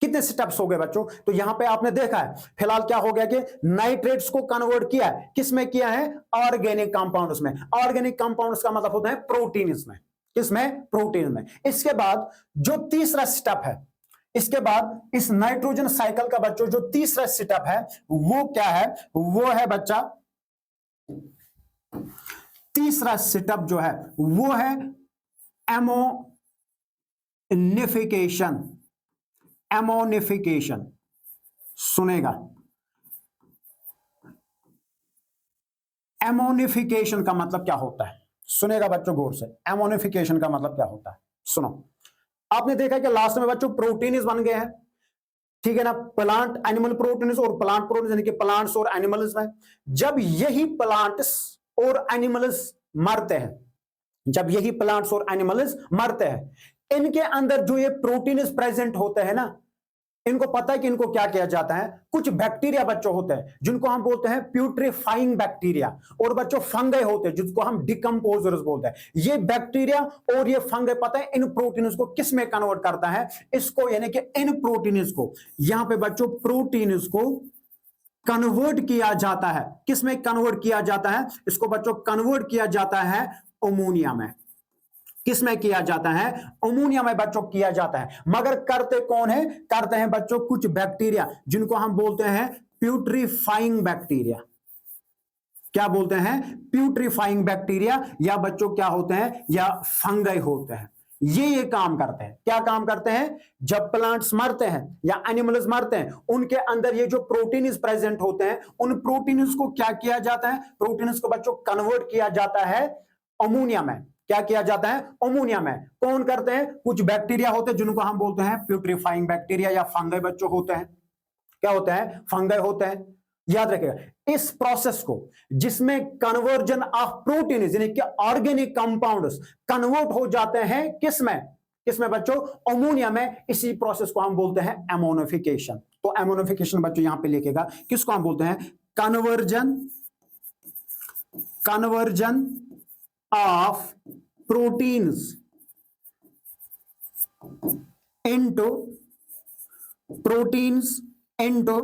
कितने स्टेप्स हो गए बच्चों? तो यहां पे आपने देखा है फिलहाल क्या हो गया कि नाइट्रेट्स को कन्वर्ट किया है, किसमें किया है? ऑर्गेनिक कंपाउंड्स में। ऑर्गेनिक कंपाउंड्स का मतलब होता है प्रोटीन्स में। किसमें? प्रोटीन में। इसके बाद जो तीसरा स्टेप है, इसके बाद इस नाइट्रोजन साइकिल का बच्चों जो तीसरा स्टेप है वो क्या है? वो है बच्चा, तीसरा स्टेप जो है वो है एमोनिफिकेशन। एमोनिफिकेशन सुनेगा, एमोनिफिकेशन का मतलब क्या होता है? सुनेगा बच्चों गौर से, एमोनिफिकेशन का मतलब क्या होता है? सुनो, आपने देखा कि लास्ट में बच्चों प्रोटीन्स बन गए हैं, ठीक है ना? प्लांट एनिमल प्रोटीन्स और प्लांट प्रोटीन्स, यानी कि प्लांट्स और एनिमल्स में। जब यही प्लांट्स और एनिमल्स मरते हैं, जब यही प्लांट्स और एनिमल्स मरते हैं, इनके अंदर जो ये प्रोटीन्स प्रेजेंट होते हैं ना, इनको पता है कि इनको क्या किया जाता है? कुछ बैक्टीरिया बच्चों होते हैं जिनको हम बोलते हैं प्यूट्रीफाइंग बैक्टीरिया, और बच्चों फंगई होते हैं जिसको हम डिकम्पोजर्स बोलते हैं। ये बैक्टीरिया और ये फंगई पता है इन प्रोटीन्स को किस में कन्वर्ट करता है? इसको, यानी कि इन प्रोटीन्स को, यहां पे बच्चों प्रोटीन्स को कन्वर्ट किया जाता है। किस में कन्वर्ट किया जाता है? इसको बच्चों कन्वर्ट किया जाता है अमोनिया में। किस में किया जाता है? अमोनिया में बच्चों किया जाता है। मगर करते कौन है? करते हैं बच्चों कुछ बैक्टीरिया जिनको हम बोलते हैं प्यूट्रीफाइंग बैक्टीरिया। क्या बोलते हैं? प्यूट्रीफाइंग बैक्टीरिया, या बच्चों क्या होते हैं? या फंगई होते हैं। ये काम करते हैं। क्या काम करते हैं? जब प्लांट्स मरते हैं या एनिमल्स मरते हैं, उनके अंदर ये जो प्रोटीन्स प्रेजेंट होते हैं, उन प्रोटीन्स को क्या किया जाता है? प्रोटीन्स को बच्चों कन्वर्ट किया जाता है अमोनिया में। क्या किया जाता है? अमोनिया में। कौन करते हैं? कुछ बैक्टीरिया होते हैं जिनको हम बोलते हैं प्यूट्रीफाइंग बैक्टीरिया या फंगई बच्चों होते हैं। क्या होते हैं? फंगई होते हैं। याद रखिएगा इस प्रोसेस को, जिसमें कन्वर्जन ऑफ प्रोटीन यानी कि ऑर्गेनिक कंपाउंड्स कन्वर्ट हो जाते हैं किसमें? किसमें बच्चों? अमोनिया में। इसी प्रोसेस को हम बोलते हैं एमोनिफिकेशन। तो एमोनिफिकेशन बच्चों यहां पे लिखेगा, किसको हम बोलते हैं? Conversion, conversion of proteins into proteins into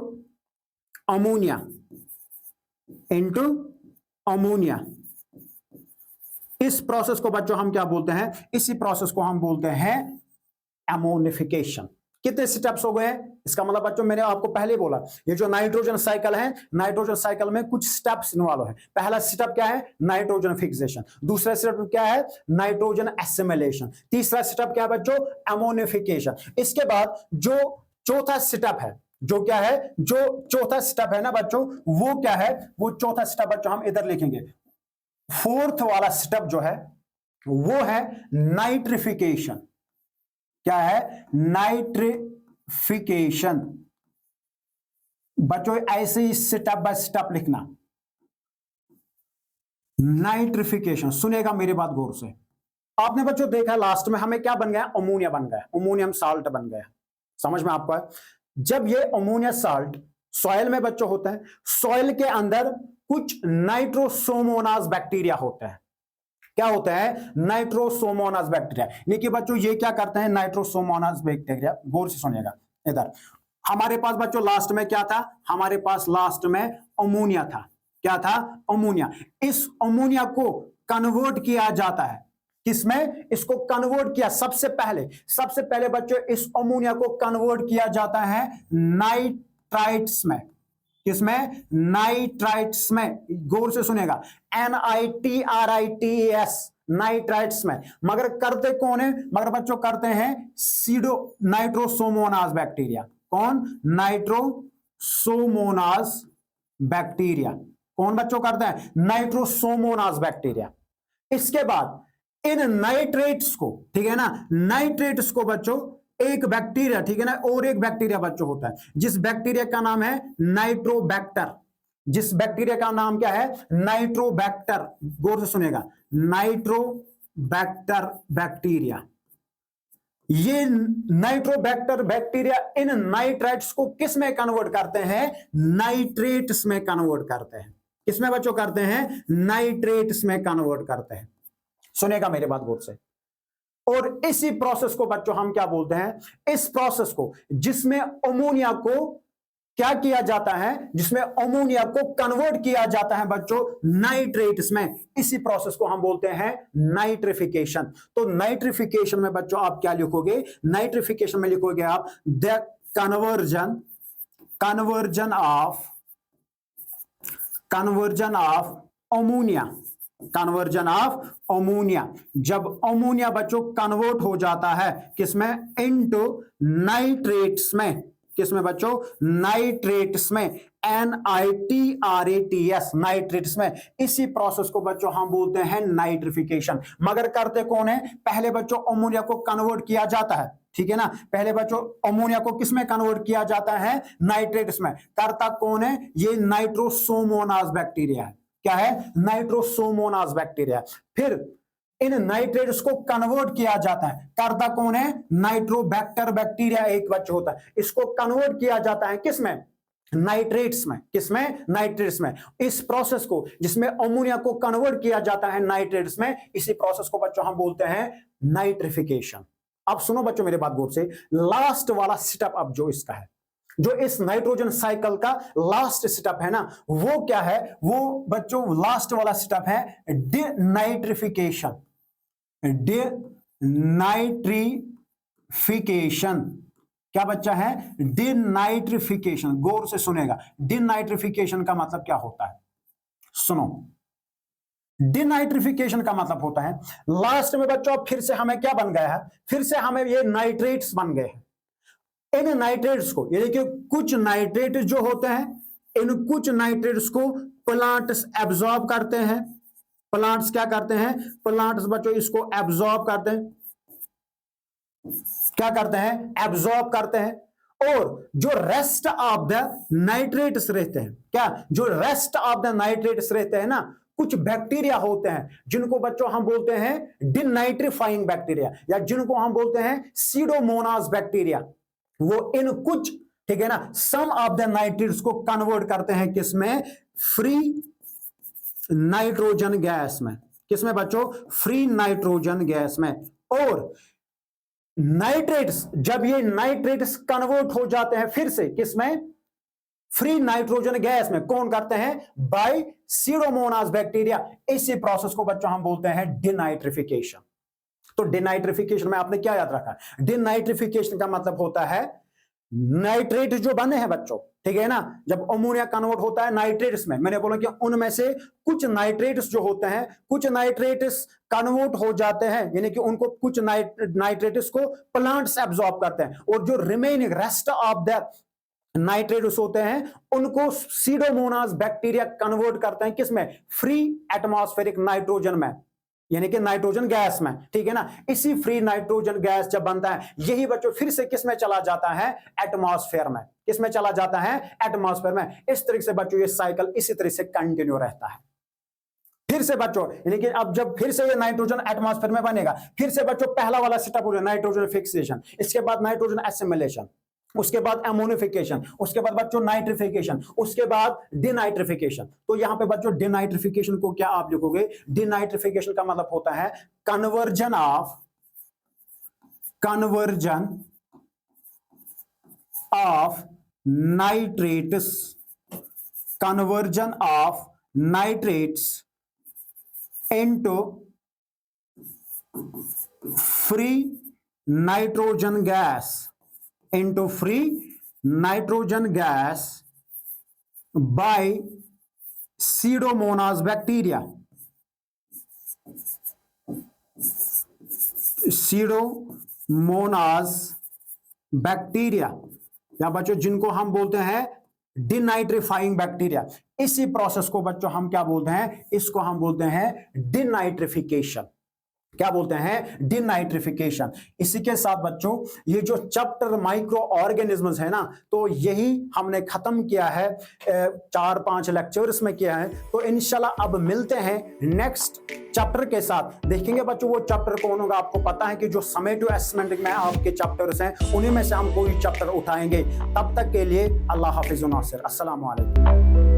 ammonia, into ammonia. इस प्रोसेस को बच्चों हम क्या बोलते हैं? इसी प्रोसेस को हम बोलते हैं एमोनिफिकेशन। कितने स्टेप्स हो गए? इसका मतलब बच्चों मैंने आपको पहले बोला, ये जो नाइट्रोजन साइकिल है, नाइट्रोजन साइकिल में कुछ स्टेप्स इन्वॉल्व है। पहला स्टेप क्या है? Nitrogen fixation. दूसरा स्टेप क्या है? Nitrogen assimilation. तीसरा स्टेप क्या है बच्चों? एमोनिफिकेशन। इसके बाद जो चौथा स्टेप है, जो क्या है? जो चौथा स्टेप है ना बच्चों, वो क्या है? वो चौथा स्टेप बच्चों हम इधर लिखेंगे। फोर्थ वाला स्टेप जो है वो है नाइट्रिफिकेशन। क्या है? नाइट्रिफिकेशन। बच्चों ऐसे ही स्टेप बाय स्टेप लिखना। नाइट्रिफिकेशन, सुनेगा मेरी बात गौर से। आपने बच्चों देखा लास्ट में हमें क्या बन गया? अमोनिया बन गया, अमोनियम साल्ट बन गया। समझ में आपको है? जब ये अमोनिया साल्ट सॉइल में बच्चों होता है, सॉइल के अंदर कुछ नाइट्रोसोमोनास बैक्टीरिया होते हैं। क्या होता है? Nitrosomonas bacteria. यानी कि बच्चों ये क्या करते हैं? नाइट्रोसोमोनास बैक्टीरिया, गौर से सुनिएगा इधर। हमारे पास बच्चों लास्ट में क्या था? हमारे पास लास्ट में अमोनिया था। क्या था? अमोनिया। इस अमोनिया को कन्वर्ट किया जाता है किसमें? इसको कन्वर्ट किया सबसे पहले बच्चों इस अमोनिया को कन्वर्ट किया जाता है नाइट्राइट्स में। किसमें? नाइट्राइट्स में। गौर से सुनेगा, NITRITES, नाइट्राइट्स में। मगर करते कौन है? मगर बच्चों करते हैं सीडो नाइट्रोसोमोनास बैक्टीरिया। कौन? Nitrosomonas bacteria. कौन बच्चों करते हैं? Nitrosomonas bacteria. इसके बाद इन नाइट्रेट्स को, ठीक है ना, नाइट्रेट्स को बच्चों एक बैक्टीरिया, ठीक है ना, और एक बैक्टीरिया बच्चों होता है, जिस बैक्टीरिया का नाम है नाइट्रोबैक्टर। जिस बैक्टीरिया का नाम क्या है? नाइट्रोबैक्टर। गौर से सुनेगा, नाइट्रोबैक्टर बैक्टीरिया। ये नाइट्रोबैक्टर बैक्टीरिया इन नाइट्राइट्स को किस में कन्वर्ट करते हैं? नाइट्रेट्स में कन्वर्ट करते हैं। किसमें बच्चों करते हैं? नाइट्रेट्स में कन्वर्ट करते हैं। सुनेगा मेरे बात गौर से। और इसी प्रोसेस को बच्चों हम क्या बोलते हैं? इस प्रोसेस को जिसमें अमोनिया को क्या किया जाता है, जिसमें अमोनिया को कन्वर्ट किया जाता है बच्चों नाइट्रेट्स में, इसी प्रोसेस को हम बोलते हैं नाइट्रिफिकेशन। तो नाइट्रिफिकेशन में बच्चों आप क्या लिखोगे? नाइट्रिफिकेशन में लिखोगे आप द कन्वर्जन ऑफ अमोनिया। जब अमोनिया बच्चों कन्वर्ट हो जाता है किसमें? इनटू नाइट्रेट्स में। किसमें बच्चों? नाइट्रेट्स में, NITRATS, नाइट्रेट्स में। इसी प्रोसेस को बच्चों हम बोलते हैं नाइट्रिफिकेशन। मगर करते कौन है? पहले बच्चों अमोनिया को कन्वर्ट किया जाता है, ठीक है ना? पहले बच्चों अमोनिया को किसमें कन्वर्ट किया जाता है? नाइट्रेट्स में। करता कौन है? ये नाइट्रोसोमोनास बैक्टीरिया है। क्या है? Nitrosomonas bacteria. फिर इन नाइट्रेट्स को कन्वर्ट किया जाता है। करता कौन है? नाइट्रोबैक्टर बैक्टीरिया एक बच्चा होता है। इसको कन्वर्ट किया जाता है किसमें? नाइट्रेट्स में। किसमें? नाइट्रेट्स में। इस प्रोसेस को जिसमें अमोनिया को कन्वर्ट किया जाता है नाइट्रेट्स में, इसी प्रोसेस को बच्चों हम बोलते हैं नाइट्रिफिकेशन। अब सुनो बच्चों मेरे बात गौर से। लास्ट वाला स्टेप अब जो इसका है, जो इस नाइट्रोजन साइकिल का लास्ट स्टेप है ना, वो क्या है? वो बच्चों लास्ट वाला स्टेप है डिनाइट्रिफिकेशन। डिनाइट्रिफिकेशन क्या बच्चा है? डिनाइट्रिफिकेशन। गौर से सुनेगा, डिनाइट्रिफिकेशन का मतलब क्या होता है? सुनो, डिनाइट्रिफिकेशन का मतलब होता है लास्ट में बच्चों फिर से हमें क्या बन गया है? फिर से हमें ये नाइट्रेट्स बन गए हैं। इन नाइट्रेट्स को, ये देखिए कुछ नाइट्रेट जो होते हैं, इन कुछ नाइट्रेट्स को प्लांट्स एब्जॉर्ब करते हैं। प्लांट्स क्या करते हैं? प्लांट्स बच्चों इसको एब्जॉर्ब करते हैं। क्या करते हैं? एब्जॉर्ब करते हैं। और जो रेस्ट ऑफ द नाइट्रेट्स रहते हैं, क्या? जो रेस्ट ऑफ द नाइट्रेट्स रहते हैं ना, कुछ बैक्टीरिया होते हैं जिनको बच्चों हम बोलते हैं डिनाइट्रिफाइंग बैक्टीरिया, या जिनको हम बोलते हैं सीडोमोनास बैक्टीरिया। वो इन कुछ, ठीक है ना, सम ऑफ द नाइट्रेट्स को कन्वर्ट करते हैं किसमें? फ्री नाइट्रोजन गैस में। किसमें बच्चों? फ्री नाइट्रोजन गैस में। और नाइट्रेट्स, जब ये नाइट्रेट्स कन्वर्ट हो जाते हैं फिर से किसमें? फ्री नाइट्रोजन गैस में। कौन करते हैं? By Pseudomonas bacteria. इसी प्रोसेस को बच्चों हम बोलते हैं डिनाइट्रिफिकेशन। तो डिनाइट्रिफिकेशन में आपने क्या याद रखा? डिनाइट्रिफिकेशन का मतलब होता है नाइट्रेट जो बने हैं बच्चों, ठीक है ना, जब अमोनिया कन्वर्ट होता है नाइट्रेट्स में, मैंने बोला कि उनमें से कुछ नाइट्रेट्स जो होते हैं, कुछ नाइट्रेट्स कन्वर्ट हो जाते हैं, यानी कि उनको कुछ नाइट्रेट्स को प्लांट्स एब्जॉर्ब करते हैं, और जो remaining rest of the nitrates होते हैं उनको सीडोमोनास बैक्टीरिया कन्वर्ट करते हैं किसमें? फ्री एटमॉस्फेरिक नाइट्रोजन में, यानी कि नाइट्रोजन गैस में, ठीक है ना। इसी फ्री नाइट्रोजन गैस जब बनता है, यही बच्चों फिर से किसमें चला जाता है? एटमॉस्फेयर में। किसमें चला जाता है? एटमॉस्फेयर में। इस तरीके से बच्चों ये साइकिल इसी तरह से कंटिन्यू रहता है। फिर से बच्चों, यानी कि अब जब फिर से ये नाइट्रोजन एटमॉस्फेयर में बनेगा, फिर से बच्चों पहला वाला स्टेप हो जाए नाइट्रोजन फिक्सेशन, इसके बाद नाइट्रोजन एसिमिलेशन, उसके बाद एमोनिफिकेशन, उसके बाद बच्चों नाइट्रिफिकेशन, उसके बाद डिनाइट्रिफिकेशन। तो यहां पे बच्चों डिनाइट्रिफिकेशन को क्या आप लिखोगे? डिनाइट्रिफिकेशन का मतलब होता है conversion of nitrates into free nitrogen gas by Pseudomonas bacteria. या बच्चों जिनको हम बोलते हैं डिनाइट्रिफाइंग बैक्टीरिया। इसी प्रोसेस को बच्चों हम क्या बोलते हैं? इसको हम बोलते हैं डिनाइट्रिफिकेशन। क्या बोलते हैं? डिनाइट्रिफिकेशन। इसी के साथ बच्चों ये जो चैप्टर माइक्रो ऑर्गेनिज्म्स है ना, तो यही हमने खत्म किया है, 4-5 लेक्चर्स में किया है। तो इंशाल्लाह अब मिलते हैं नेक्स्ट चैप्टर के साथ। देखेंगे बच्चों वो चैप्टर कौन होगा। आपको पता है कि जो समेटिव असेसमेंट में आपके चैप्टर्स हैं, उन्हीं में से हम कोई चैप्टर उठाएंगे। तब तक के लिए अल्लाह हाफिज़ व नासिर। अस्सलाम वालेकुम।